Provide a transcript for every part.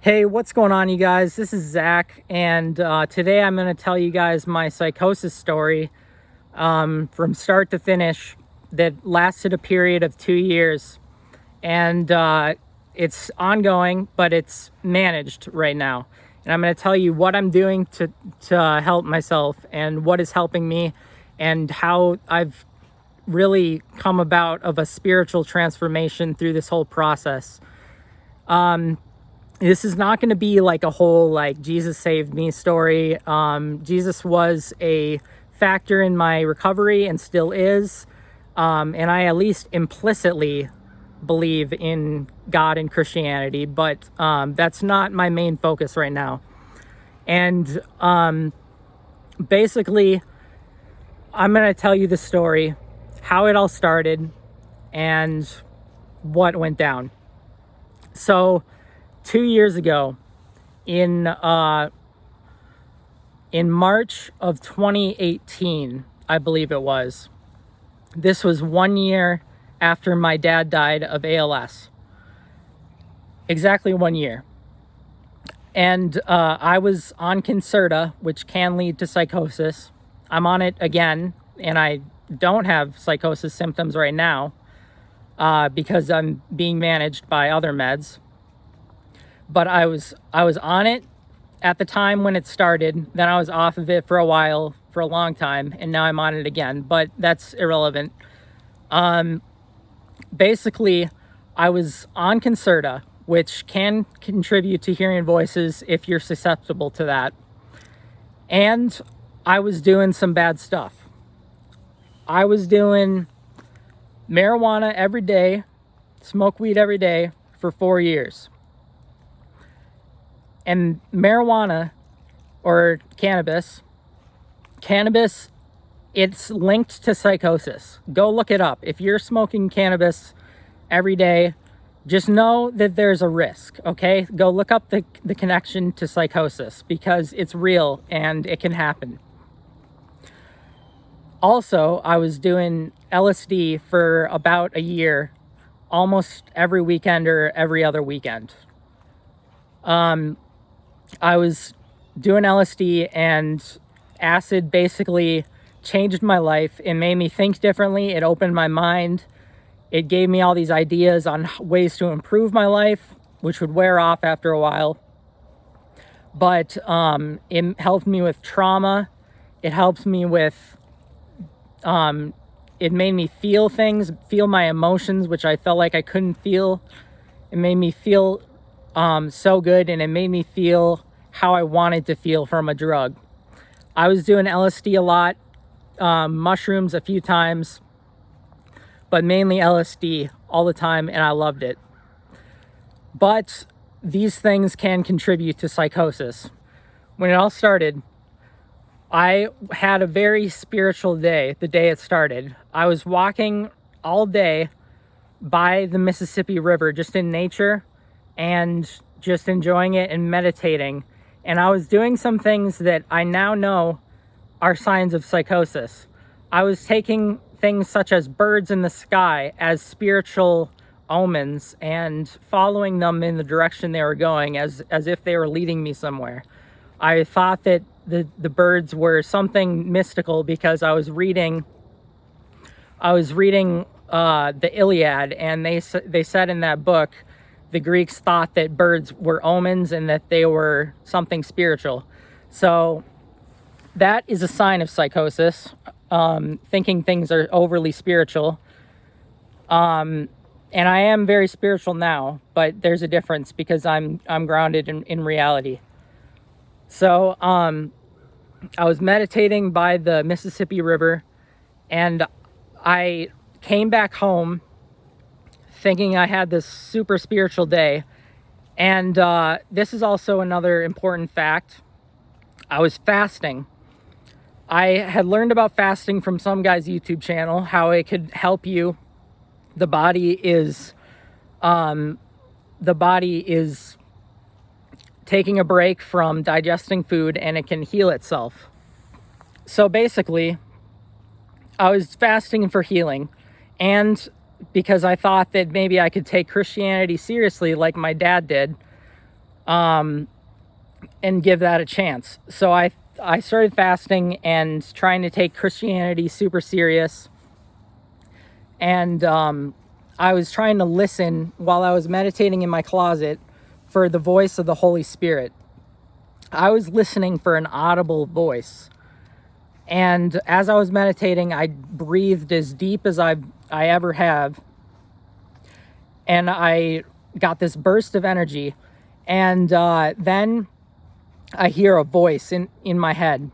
Hey, what's going on, you guys? This is Zach, and today I'm going to tell you guys my psychosis story from start to finish that lasted a period of 2 years. And it's ongoing, but it's managed right now. And I'm going to tell you what I'm doing to help myself and what is helping me and how I've really come about of a spiritual transformation through this whole process. This is not going to be like a whole Jesus saved me story. Jesus was a factor in my recovery and still is. And I at least implicitly believe in God and Christianity, but that's not my main focus right now. And basically, I'm going to tell you the story, how it all started, and what went down. So 2 years ago, in March of 2018, I believe it was. This was 1 year after my dad died of ALS. Exactly 1 year. And I was on Concerta, which can lead to psychosis. I'm on it again, and I don't have psychosis symptoms right now because I'm being managed by other meds. But I was on it at the time when it started. Then I was off of it for a while, for a long time, and now I'm on it again. But that's irrelevant. Basically, I was on Concerta, which can contribute to hearing voices if you're susceptible to that. And I was doing some bad stuff. I was doing marijuana every day, smoke weed every day for 4 years. And marijuana, or cannabis, it's linked to psychosis. Go look it up. If you're smoking cannabis every day, just know that there's a risk, okay? Go look up the connection to psychosis because it's real and it can happen. Also, I was doing LSD for about a year, almost every weekend or every other weekend. I was doing LSD, and acid basically changed my life. It made me think differently. It opened my mind. It gave me all these ideas on ways to improve my life, which would wear off after a while. But it helped me with trauma. It helped me with, it made me feel things, feel my emotions, which I felt like I couldn't feel. It made me feel so good, and it made me feel how I wanted to feel from a drug. I was doing LSD a lot, mushrooms a few times, but mainly LSD all the time, and I loved it. But these things can contribute to psychosis. When it all started, I had a very spiritual day, the day it started. I was walking all day by the Mississippi River, just in nature, and just enjoying it and meditating. And I was doing some things that I now know are signs of psychosis. I was taking things such as birds in the sky as spiritual omens and following them in the direction they were going as if they were leading me somewhere. I thought that the birds were something mystical because I was reading the Iliad, and they said in that book, the Greeks thought that birds were omens and that they were something spiritual. So that is a sign of psychosis, thinking things are overly spiritual. And I am very spiritual now, but there's a difference because I'm grounded in reality. So I was meditating by the Mississippi River, and I came back home thinking I had this super spiritual day. And this is also another important fact. I was fasting. I had learned about fasting from some guy's YouTube channel, how it could help you. The body is taking a break from digesting food, and it can heal itself. So basically, I was fasting for healing, and because I thought that maybe I could take Christianity seriously like my dad did, and give that a chance. So I started fasting and trying to take Christianity super serious. And I was trying to listen while I was meditating in my closet for the voice of the Holy Spirit. I was listening for an audible voice. And as I was meditating, I breathed as deep as I ever have. And I got this burst of energy. And then I hear a voice in my head.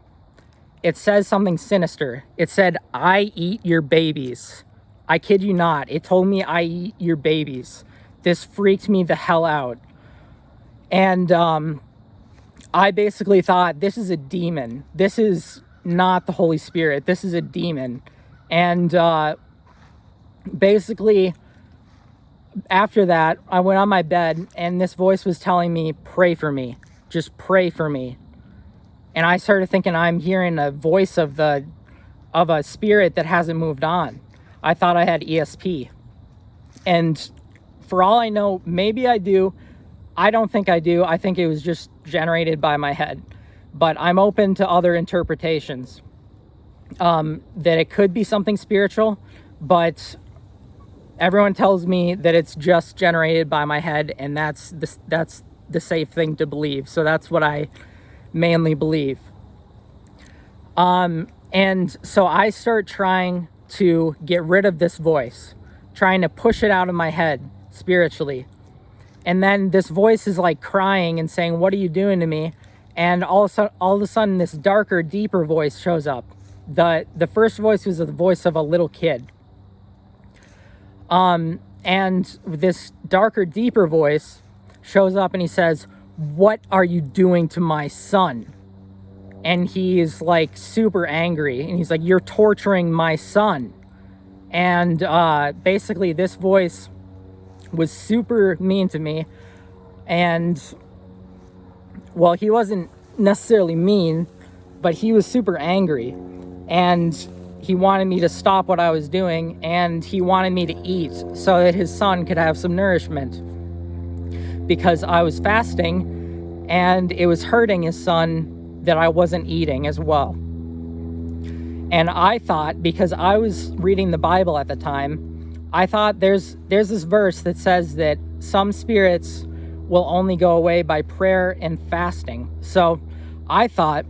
It says something sinister. It said, "I eat your babies." I kid you not. It told me, "I eat your babies." This freaked me the hell out. And I basically thought, this is a demon. This is not the Holy Spirit. This is a demon. And basically, after that, I went on my bed and this voice was telling me, "Pray for me. Just pray for me." And I started thinking I'm hearing a voice of a spirit that hasn't moved on. I thought I had ESP. And for all I know, maybe I do. I don't think I do. I think it was just generated by my head. But I'm open to other interpretations. That it could be something spiritual, but everyone tells me that it's just generated by my head, and that's the safe thing to believe. So that's what I mainly believe. And so I start trying to get rid of this voice, trying to push it out of my head spiritually. And then this voice is like crying and saying, "What are you doing to me?" And all of a sudden, this darker, deeper voice shows up. The first voice was the voice of a little kid. And this darker, deeper voice shows up and he says, "What are you doing to my son?" And he is like super angry. And he's like, "You're torturing my son." And basically this voice was super mean to me. And well, he wasn't necessarily mean, but he was super angry. And he wanted me to stop what I was doing, and he wanted me to eat so that his son could have some nourishment. Because I was fasting, and it was hurting his son that I wasn't eating as well. And I thought, because I was reading the Bible at the time, I thought there's this verse that says that some spirits will only go away by prayer and fasting. So I thought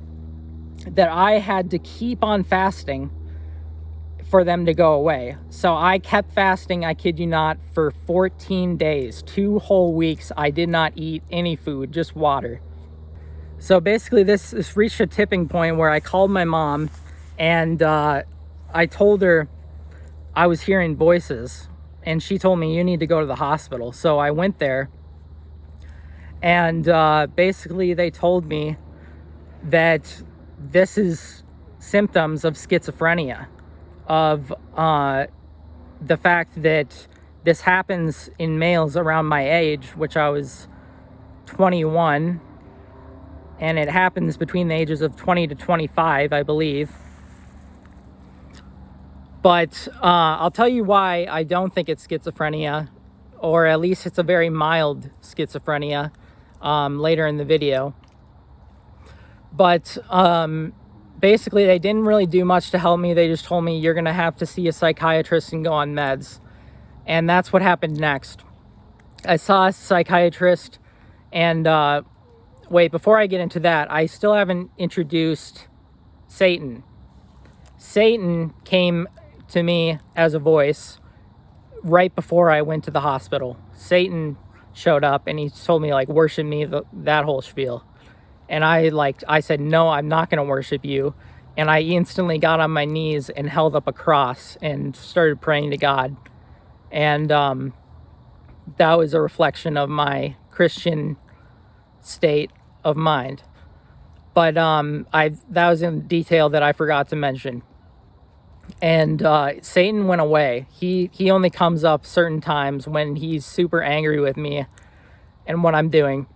that I had to keep on fasting for them to go away. So I kept fasting, I kid you not, for 14 days, 2 whole weeks. I did not eat any food, just water. So basically this reached a tipping point where I called my mom and I told her I was hearing voices, and she told me, "You need to go to the hospital." So I went there, and basically they told me that this is symptoms of schizophrenia, of the fact that this happens in males around my age, which I was 21, and it happens between the ages of 20 to 25, I believe. But I'll tell you why I don't think it's schizophrenia, or at least it's a very mild schizophrenia, later in the video. But basically, they didn't really do much to help me. They just told me, "You're going to have to see a psychiatrist and go on meds." And that's what happened next. I saw a psychiatrist, and wait, before I get into that, I still haven't introduced Satan. Satan came to me as a voice right before I went to the hospital. Satan showed up and he told me, like, "Worship me," that whole spiel. And I said, "No, I'm not going to worship you." And I instantly got on my knees and held up a cross and started praying to God. And that was a reflection of my Christian state of mind. But that was in detail that I forgot to mention. And Satan went away. He only comes up certain times when he's super angry with me and what I'm doing.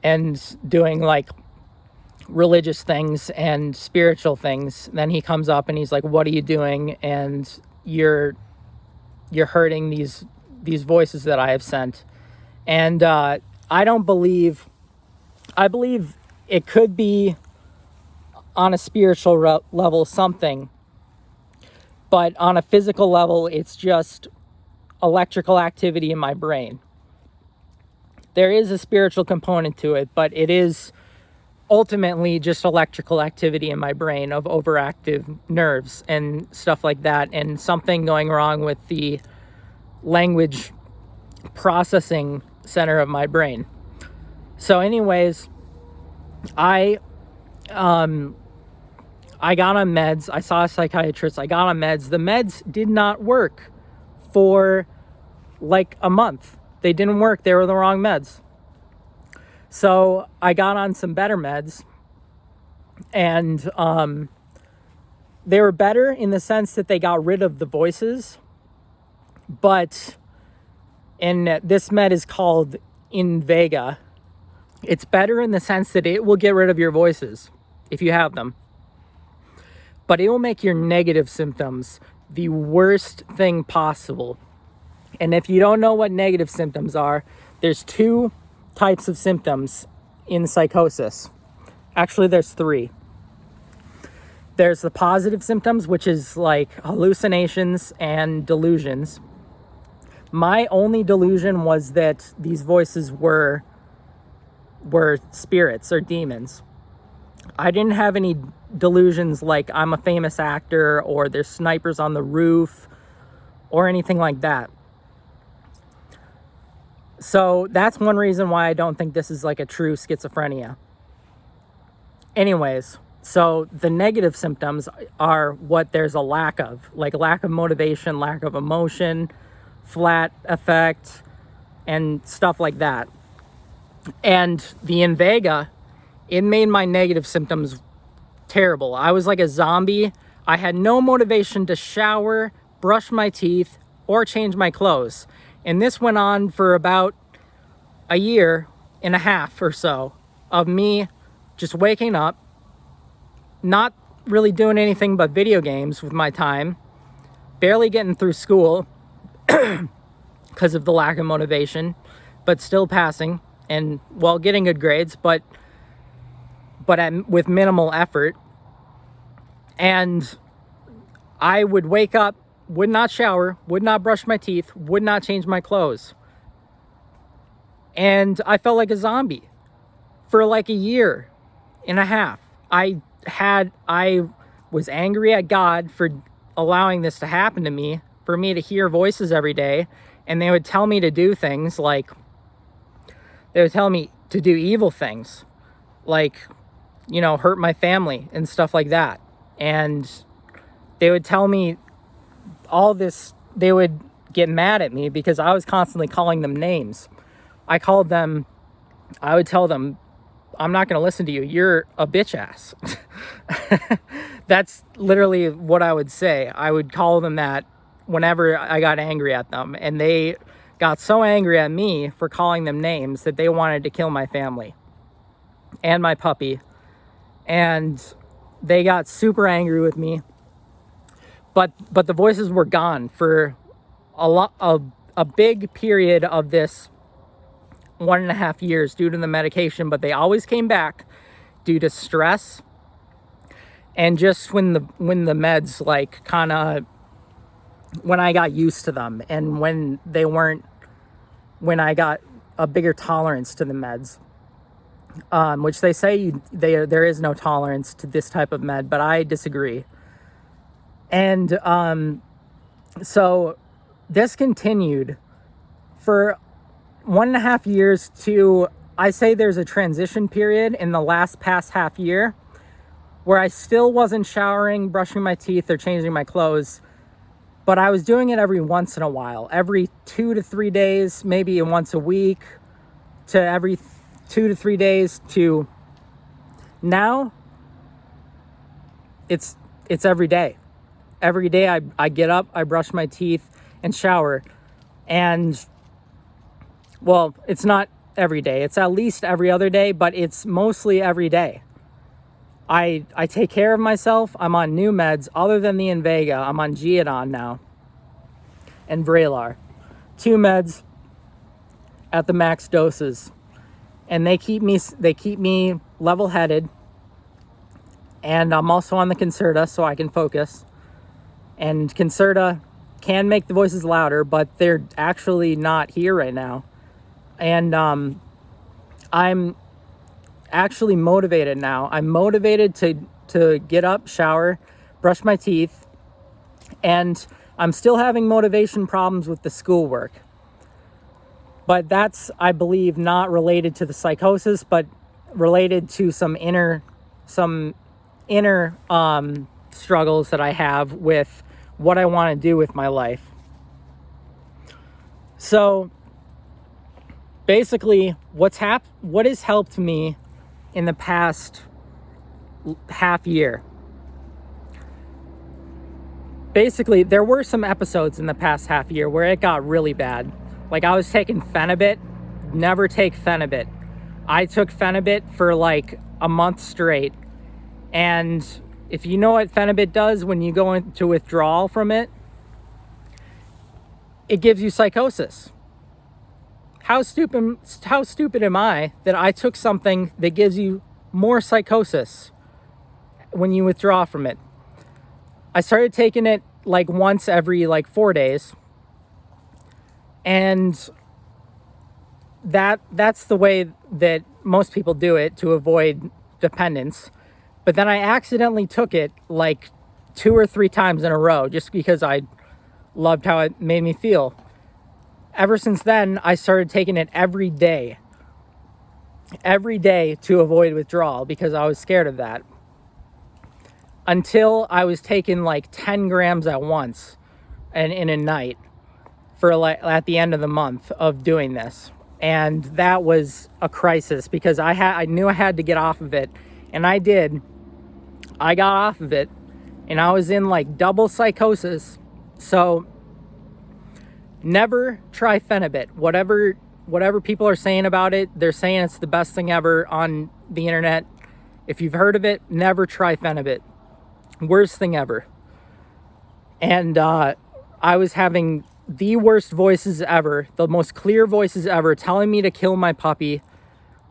And doing like religious things and spiritual things. Then he comes up and he's like, "What are you doing? And you're hurting these voices that I have sent." And I believe it could be on a spiritual level something, but on a physical level, it's just electrical activity in my brain. There is a spiritual component to it, but it is ultimately just electrical activity in my brain of overactive nerves and stuff like that, and something going wrong with the language processing center of my brain. So anyways, I got on meds. I saw a psychiatrist. I got on meds. The meds did not work for like a month. They didn't work. They were the wrong meds. So I got on some better meds, and they were better in the sense that they got rid of the voices. And this med is called Invega. It's better in the sense that it will get rid of your voices if you have them, but it will make your negative symptoms the worst thing possible. And if you don't know what negative symptoms are, there's two types of symptoms in psychosis. Actually, there's three. There's the positive symptoms, which is like hallucinations and delusions. My only delusion was that these voices were spirits or demons. I didn't have any delusions like I'm a famous actor or there's snipers on the roof or anything like that. So that's one reason why I don't think this is like a true schizophrenia. Anyways, so the negative symptoms are what there's a lack of, like lack of motivation, lack of emotion, flat effect, and stuff like that. And the Invega, it made my negative symptoms terrible. I was like a zombie. I had no motivation to shower, brush my teeth, or change my clothes. And this went on for about a year and a half or so of me just waking up, not really doing anything but video games with my time, barely getting through school because of the lack of motivation, but still passing and, well, getting good grades, but with minimal effort. And I would wake up, would not shower, would not brush my teeth, would not change my clothes. And I felt like a zombie for like a year and a half. I was angry at God for allowing this to happen to me, for me to hear voices every day, and they would tell me to do things like, they would tell me to do evil things, like, you know, hurt my family and stuff like that. And they would tell me all this. They would get mad at me because I was constantly calling them names. I would tell them, I'm not going to listen to you. You're a bitch ass. That's literally what I would say. I would call them that whenever I got angry at them. And they got so angry at me for calling them names that they wanted to kill my family and my puppy. And they got super angry with me. But the voices were gone for a big period of this 1.5 years due to the medication, but they always came back due to stress and just when the meds, like, kind of, when I got used to them and when I got a bigger tolerance to the meds, which they say there is no tolerance to this type of med, but I disagree. And so this continued for 1.5 years to, I say there's a transition period in the past half year where I still wasn't showering, brushing my teeth, or changing my clothes, but I was doing it every once in a while, every 2 to 3 days, maybe once a week, to every 2 to 3 days, to now it's every day. Every day I get up, I brush my teeth and shower. And, well, it's not every day. It's at least every other day, but it's mostly every day. I take care of myself. I'm on new meds other than the Invega. I'm on Geodon now and Vraylar. 2 meds at the max doses. and they keep me level-headed. And I'm also on the Concerta, so I can focus. And Concerta can make the voices louder, but they're actually not here right now. And I'm actually motivated now. I'm motivated to get up, shower, brush my teeth, and I'm still having motivation problems with the schoolwork. But that's, I believe, not related to the psychosis, but related to some inner struggles that I have with what I want to do with my life. So basically, what has helped me in the past half year. Basically, there were some episodes in the past half year where it got really bad. Like, I was taking Phenibut. Never take Phenibut. I took Phenibut for like a month straight. And if you know what Phenibut does when you go into withdrawal from it, it gives you psychosis. How stupid am I that I took something that gives you more psychosis when you withdraw from it? I started taking it like once every like 4 days. And that's the way that most people do it to avoid dependence. But then I accidentally took it like 2 or 3 times in a row just because I loved how it made me feel. Ever since then, I started taking it every day to avoid withdrawal because I was scared of that. Until I was taking like 10 grams at once and in a night for like at the end of the month of doing this. And that was a crisis because I knew I had to get off of it, and I did. I got off of it, and I was in like double psychosis. So never try Phenibut. Whatever people are saying about it, they're saying it's the best thing ever on the internet. If you've heard of it, never try Phenibut. Worst thing ever. And I was having the worst voices ever, the most clear voices ever, telling me to kill my puppy,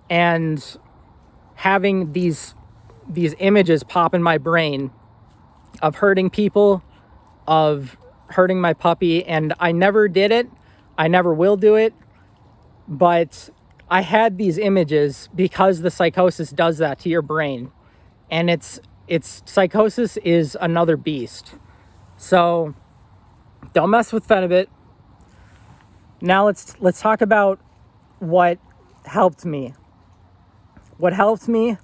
and having these images pop in my brain of hurting people, of hurting my puppy. And I never did it. I never will do it. But I had these images because the psychosis does that to your brain. And it's psychosis is another beast. So don't mess with Phenibut. Now let's talk about what helped me. What helped me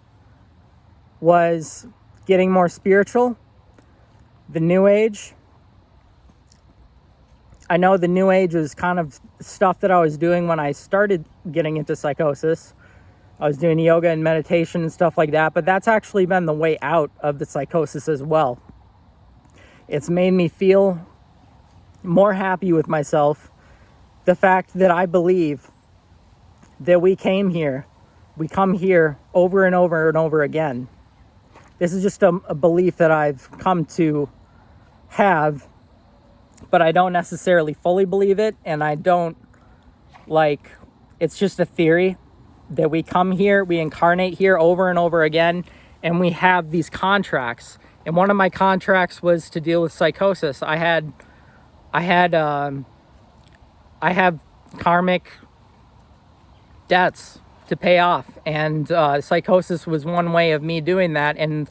was getting more spiritual, the New Age. I know the New Age was kind of stuff that I was doing when I started getting into psychosis. I was doing yoga and meditation and stuff like that, but that's actually been the way out of the psychosis as well. It's made me feel more happy with myself. The fact that I believe that we come here over and over and over again. This is just a belief that I've come to have, but I don't necessarily fully believe it, and I don't it's just a theory that we come here, we incarnate here over and over again, and we have these contracts. And one of my contracts was to deal with psychosis. I have karmic debts to pay off, and psychosis was one way of me doing that. And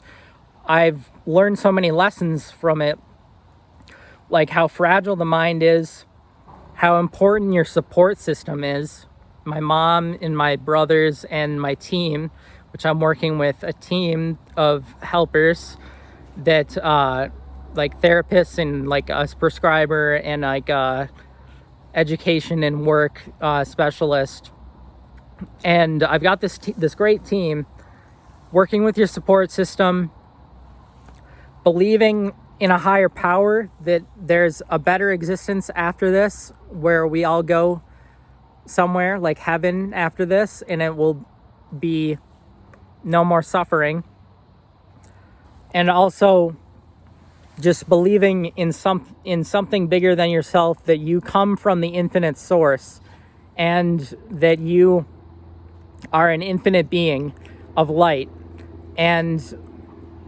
I've learned so many lessons from it, like how fragile the mind is, how important your support system is. My mom and my brothers and my team, which I'm working with a team of helpers that like therapists and like a prescriber and like education and work specialist. And I've got this great team working with your support system, believing in a higher power, that there's a better existence after this, where we all go somewhere like heaven after this, and it will be no more suffering. And also just believing in something bigger than yourself, that you come from the infinite source, and that you are an infinite being of light, and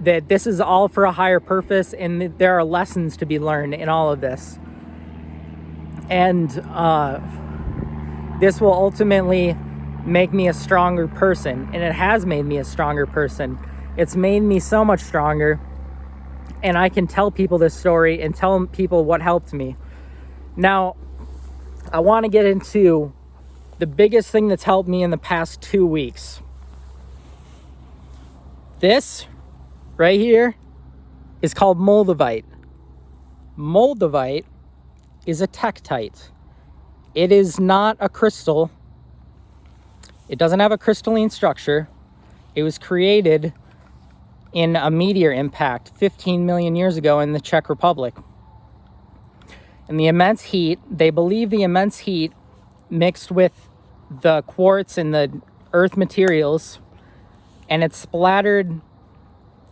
that this is all for a higher purpose, and that there are lessons to be learned in all of this. And this will ultimately make me a stronger person, and it has made me a stronger person. It's made me so much stronger, and I can tell people this story and tell people what helped me. Now, I want to get into the biggest thing that's helped me in the past 2 weeks. This right here is called Moldavite. Moldavite is a tektite. It is not a crystal. It doesn't have a crystalline structure. It was created in a meteor impact 15 million years ago in the Czech Republic. And the immense heat, they believe the immense heat mixed with the quartz and the earth materials, and it's splattered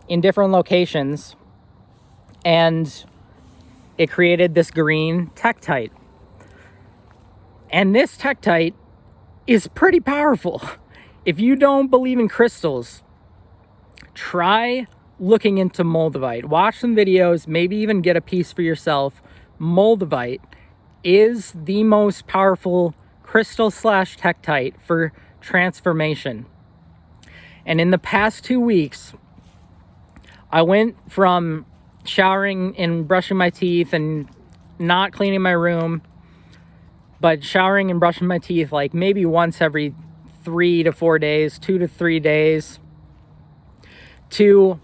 in different locations, and it created this green tektite. And this tektite is pretty powerful. If you don't believe in crystals, try looking into Moldavite. Watch some videos, maybe even get a piece for yourself. Moldavite is the most powerful crystal / tektite for transformation. And in the past 2 weeks, I went from showering and brushing my teeth and not cleaning my room, but showering and brushing my teeth like maybe once every 3 to 4 days, 2 to 3 days, to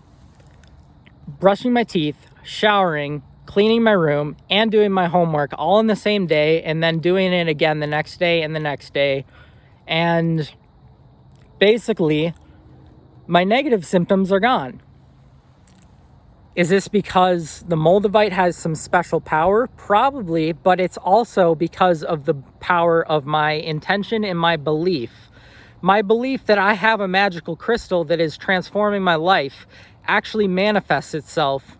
brushing my teeth, showering, cleaning my room, and doing my homework all in the same day, and then doing it again the next day and the next day. And basically, my negative symptoms are gone. Is this because the Moldavite has some special power? Probably, but it's also because of the power of my intention and my belief. My belief that I have a magical crystal that is transforming my life actually manifests itself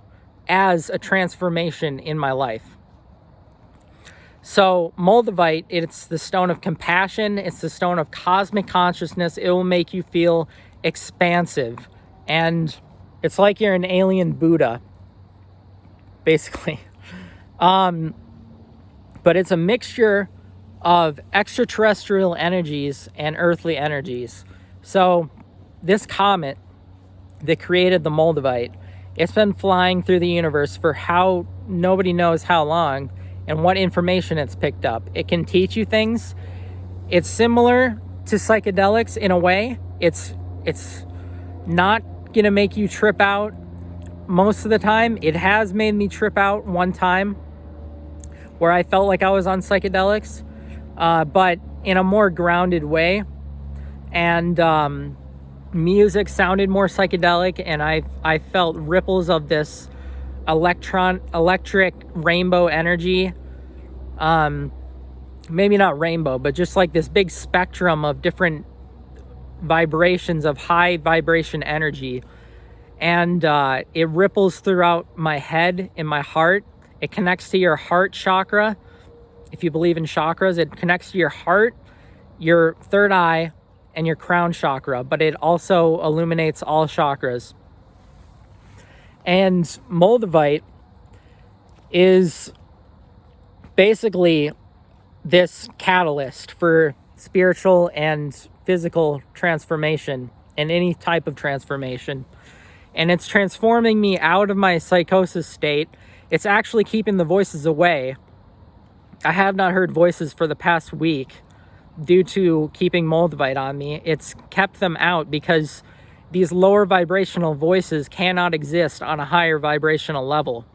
as a transformation in my life. So Moldavite, it's the stone of compassion. It's the stone of cosmic consciousness. It will make you feel expansive, and it's like you're an alien Buddha, basically. But it's a mixture of extraterrestrial energies and earthly energies. So this comet that created the Moldavite, it's been flying through the universe for how nobody knows how long, and what information it's picked up. It can teach you things. It's similar to psychedelics in a way. It's not gonna make you trip out most of the time. It has made me trip out one time where I felt like I was on psychedelics, but in a more grounded way. And music sounded more psychedelic, and I felt ripples of this electric rainbow energy. Maybe not rainbow, but just like this big spectrum of different vibrations of high vibration energy. And it ripples throughout my head and my heart. It connects to your heart chakra. If you believe in chakras, it connects to your heart, your third eye, and your crown chakra, but it also illuminates all chakras. And Moldavite is basically this catalyst for spiritual and physical transformation and any type of transformation. And it's transforming me out of my psychosis state. It's actually keeping the voices away. I have not heard voices for the past week due to keeping Moldavite on me. It's kept them out because these lower vibrational voices cannot exist on a higher vibrational level.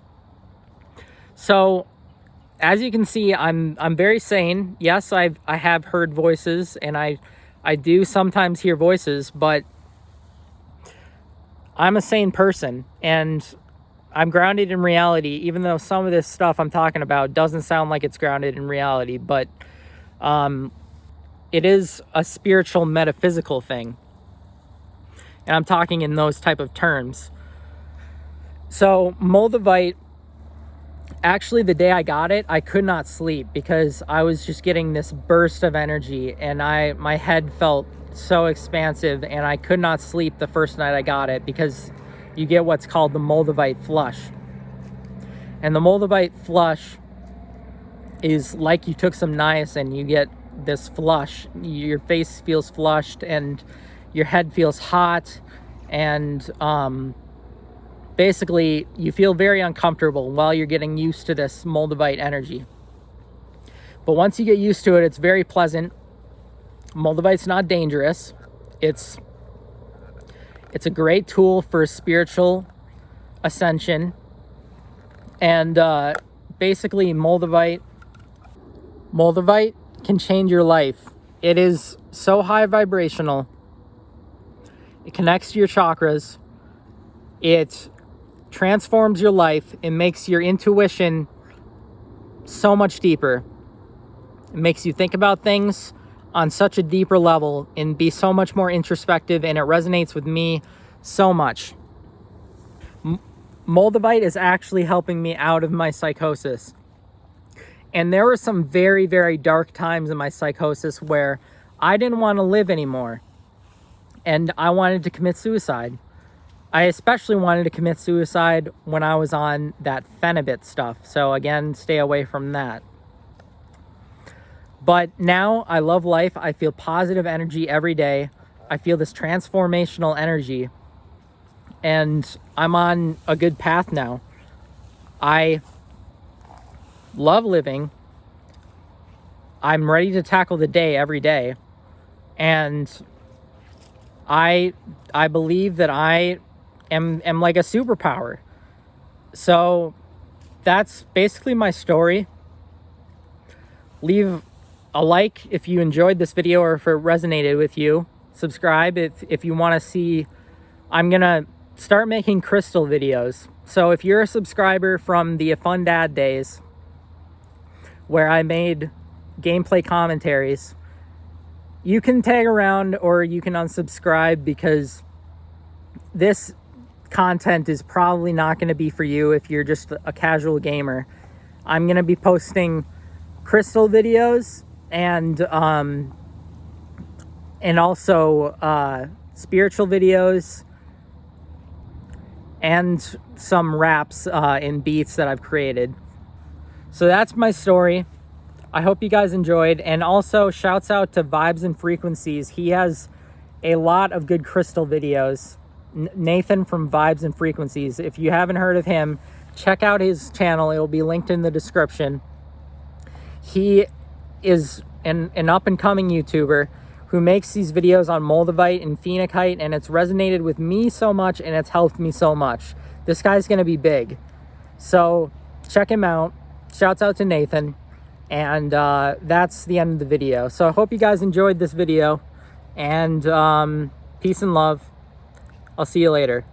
So as you can see, I'm very sane. Yes, I have heard voices, and I do sometimes hear voices, but I'm a sane person, and I'm grounded in reality, even though some of this stuff I'm talking about doesn't sound like it's grounded in reality, but it is a spiritual, metaphysical thing. And I'm talking in those type of terms. So Moldavite, actually the day I got it, I could not sleep because I was just getting this burst of energy, and my head felt so expansive, and I could not sleep the first night I got it because you get what's called the Moldavite flush. And the Moldavite flush is like you took some niacin. You get this flush. Your face feels flushed and your head feels hot, and basically you feel very uncomfortable while you're getting used to this Moldavite energy. But once you get used to it, it's very pleasant. Moldavite's not dangerous. It's a great tool for spiritual ascension. And basically Moldavite can change your life. It is so high vibrational. It connects to your chakras. It transforms your life. It makes your intuition so much deeper. It makes you think about things on such a deeper level and be so much more introspective, and it resonates with me so much. Moldavite is actually helping me out of my psychosis. And there were some very, very dark times in my psychosis where I didn't want to live anymore. And I wanted to commit suicide. I especially wanted to commit suicide when I was on that Phenibut stuff. So again, stay away from that. But now I love life. I feel positive energy every day. I feel this transformational energy. And I'm on a good path now. I love living. I'm ready to tackle the day every day. And I believe that I am like a superpower. So that's basically my story. Leave a like if you enjoyed this video or if it resonated with you. Subscribe if you want to see. I'm gonna start making crystal videos. So if you're a subscriber from the Fun Dad days where I made gameplay commentaries, you can tag around or you can unsubscribe, because this content is probably not going to be for you if you're just a casual gamer. I'm going to be posting crystal videos and also spiritual videos and some raps and beats that I've created. So that's my story. I hope you guys enjoyed. And also shouts out to Vibes and Frequencies. He has a lot of good crystal videos. Nathan from Vibes and Frequencies. If you haven't heard of him, check out his channel. It will be linked in the description. He is an up-and-coming YouTuber who makes these videos on Moldavite and Phenakite, and it's resonated with me so much and it's helped me so much. This guy's going to be big. So check him out. Shouts out to Nathan. And that's the end of the video. So I hope you guys enjoyed this video. And peace and love. I'll see you later.